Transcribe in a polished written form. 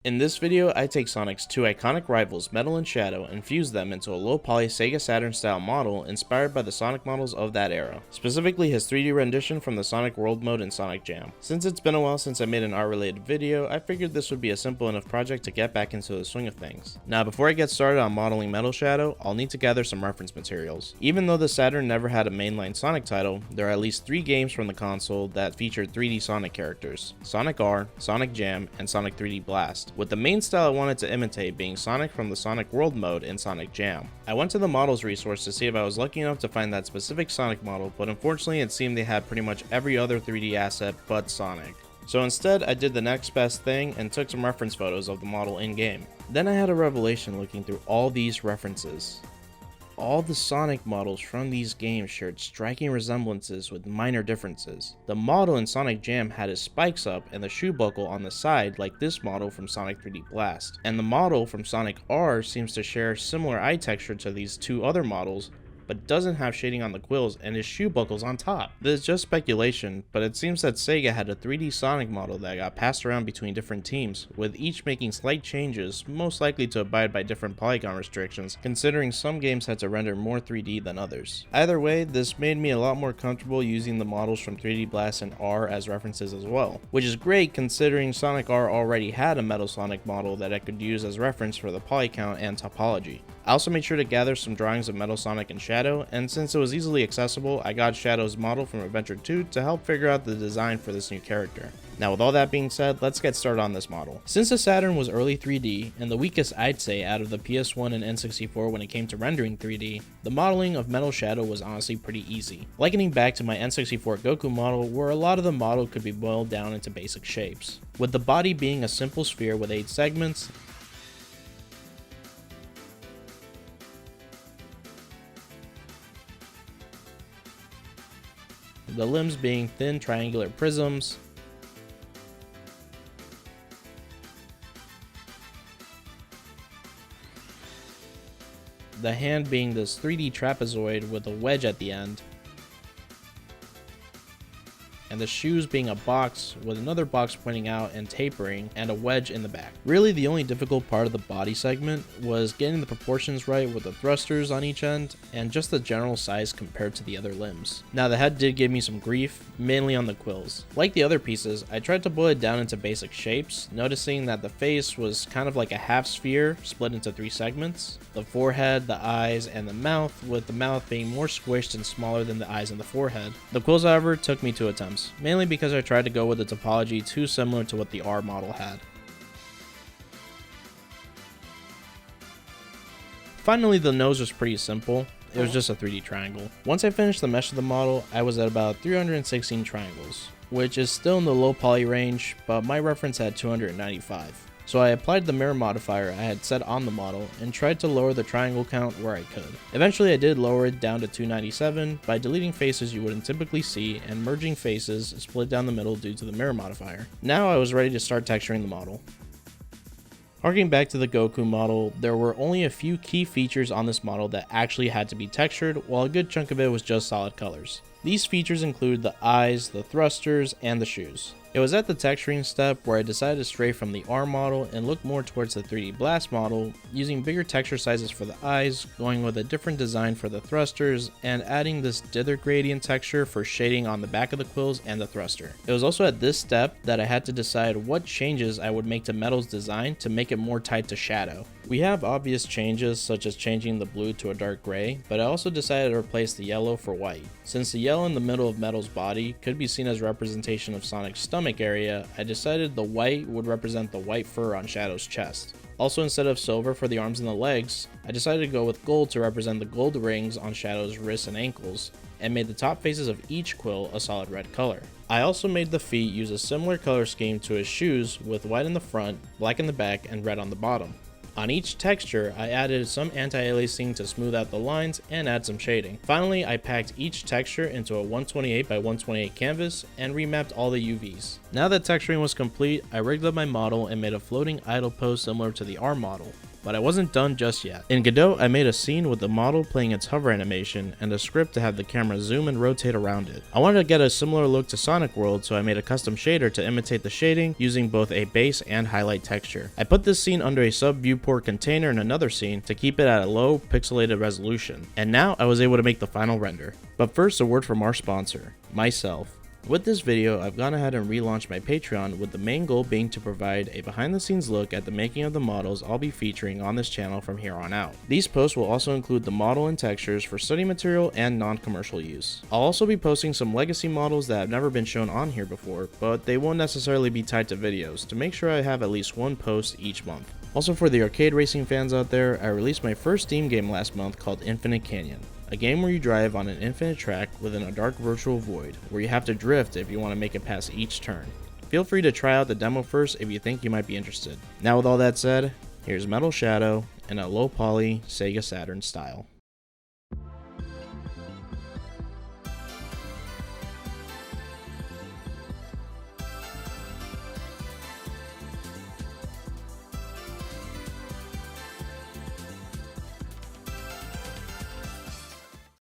In this video, I take Sonic's two iconic rivals, Metal and Shadow, and fuse them into a low-poly Sega Saturn style model inspired by the Sonic models of that era, specifically his 3D rendition from the Sonic World mode in Sonic Jam. Since it's been a while since I made an art-related video, I figured this would be a simple enough project to get back into the swing of things. Now, before I get started on modeling Metal Shadow, I'll need to gather some reference materials. Even though the Saturn never had a mainline Sonic title, there are at least 3 games from the console that featured 3D Sonic characters: Sonic R, Sonic Jam, and Sonic 3D Blast, with the main style I wanted to imitate being Sonic from the Sonic World mode in Sonic Jam. I went to the models resource to see if I was lucky enough to find that specific Sonic model, but unfortunately it seemed they had pretty much every other 3D asset but Sonic. So instead, I did the next best thing and took some reference photos of the model in-game. Then I had a revelation looking through all these references. All the Sonic models from these games shared striking resemblances with minor differences. The model in Sonic Jam had his spikes up and the shoe buckle on the side like this model from Sonic 3D Blast. And the model from Sonic R seems to share similar eye texture to these two other models, but doesn't have shading on the quills and his shoe buckles on top. This is just speculation, but it seems that Sega had a 3D Sonic model that got passed around between different teams, with each making slight changes, most likely to abide by different polygon restrictions, considering some games had to render more 3D than others. Either way, this made me a lot more comfortable using the models from 3D Blast and R as references as well, which is great considering Sonic R already had a Metal Sonic model that I could use as reference for the poly count and topology. I also made sure to gather some drawings of Metal Sonic and Shadow, and since it was easily accessible, I got Shadow's model from Adventure 2 to help figure out the design for this new character. Now with all that being said, let's get started on this model. Since the Saturn was early 3D, and the weakest I'd say out of the PS1 and N64 when it came to rendering 3D, the modeling of Metal Shadow was honestly pretty easy. Likening back to my N64 Goku model, where a lot of the model could be boiled down into basic shapes, with the body being a simple sphere with 8 segments, the limbs being thin triangular prisms, the hand being this 3D trapezoid with a wedge at the end, and the shoes being a box with another box pointing out and tapering and a wedge in the back. Really, the only difficult part of the body segment was getting the proportions right with the thrusters on each end and just the general size compared to the other limbs. Now the head did give me some grief, mainly on the quills. Like the other pieces, I tried to boil it down into basic shapes, noticing that the face was kind of like a half sphere split into 3 segments, the forehead, the eyes, and the mouth, with the mouth being more squished and smaller than the eyes and the forehead. The quills, however, took me 2 attempts, mainly because I tried to go with a topology too similar to what the R model had. Finally, the nose was pretty simple. It was just a 3D triangle. Once I finished the mesh of the model, I was at about 316 triangles, which is still in the low poly range, but my reference had 295. So I applied the mirror modifier I had set on the model and tried to lower the triangle count where I could. Eventually I did lower it down to 297 by deleting faces you wouldn't typically see and merging faces split down the middle due to the mirror modifier. Now I was ready to start texturing the model. Harking back to the Goku model, there were only a few key features on this model that actually had to be textured, while a good chunk of it was just solid colors. These features include the eyes, the thrusters, and the shoes. It was at the texturing step where I decided to stray from the R model and look more towards the 3D Blast model, using bigger texture sizes for the eyes, going with a different design for the thrusters, and adding this dither gradient texture for shading on the back of the quills and the thruster. It was also at this step that I had to decide what changes I would make to Metal's design to make it more tied to Shadow. We have obvious changes such as changing the blue to a dark gray, but I also decided to replace the yellow for white. Since the yellow in the middle of Metal's body could be seen as representation of Sonic's stomach area, I decided the white would represent the white fur on Shadow's chest. Also, instead of silver for the arms and the legs, I decided to go with gold to represent the gold rings on Shadow's wrists and ankles, and made the top faces of each quill a solid red color. I also made the feet use a similar color scheme to his shoes, with white in the front, black in the back, and red on the bottom. On each texture, I added some anti-aliasing to smooth out the lines and add some shading. Finally, I packed each texture into a 128 by 128 canvas and remapped all the UVs. Now that texturing was complete, I rigged up my model and made a floating idle pose similar to the R model, but I wasn't done just yet. In Godot, I made a scene with the model playing its hover animation and a script to have the camera zoom and rotate around it. I wanted to get a similar look to Sonic World, so I made a custom shader to imitate the shading using both a base and highlight texture. I put this scene under a sub-viewport container in another scene to keep it at a low pixelated resolution, and now I was able to make the final render. But first, a word from our sponsor, myself. With this video, I've gone ahead and relaunched my Patreon, with the main goal being to provide a behind the scenes look at the making of the models I'll be featuring on this channel from here on out. These posts will also include the model and textures for study material and non-commercial use. I'll also be posting some legacy models that have never been shown on here before, but they won't necessarily be tied to videos, to make sure I have at least one post each month. Also, for the arcade racing fans out there, I released my first Steam game last month called Infinite Canyon. A game where you drive on an infinite track within a dark virtual void, where you have to drift if you want to make it past each turn. Feel free to try out the demo first if you think you might be interested. Now with all that said, here's Metal Shadow in a low poly Sega Saturn style.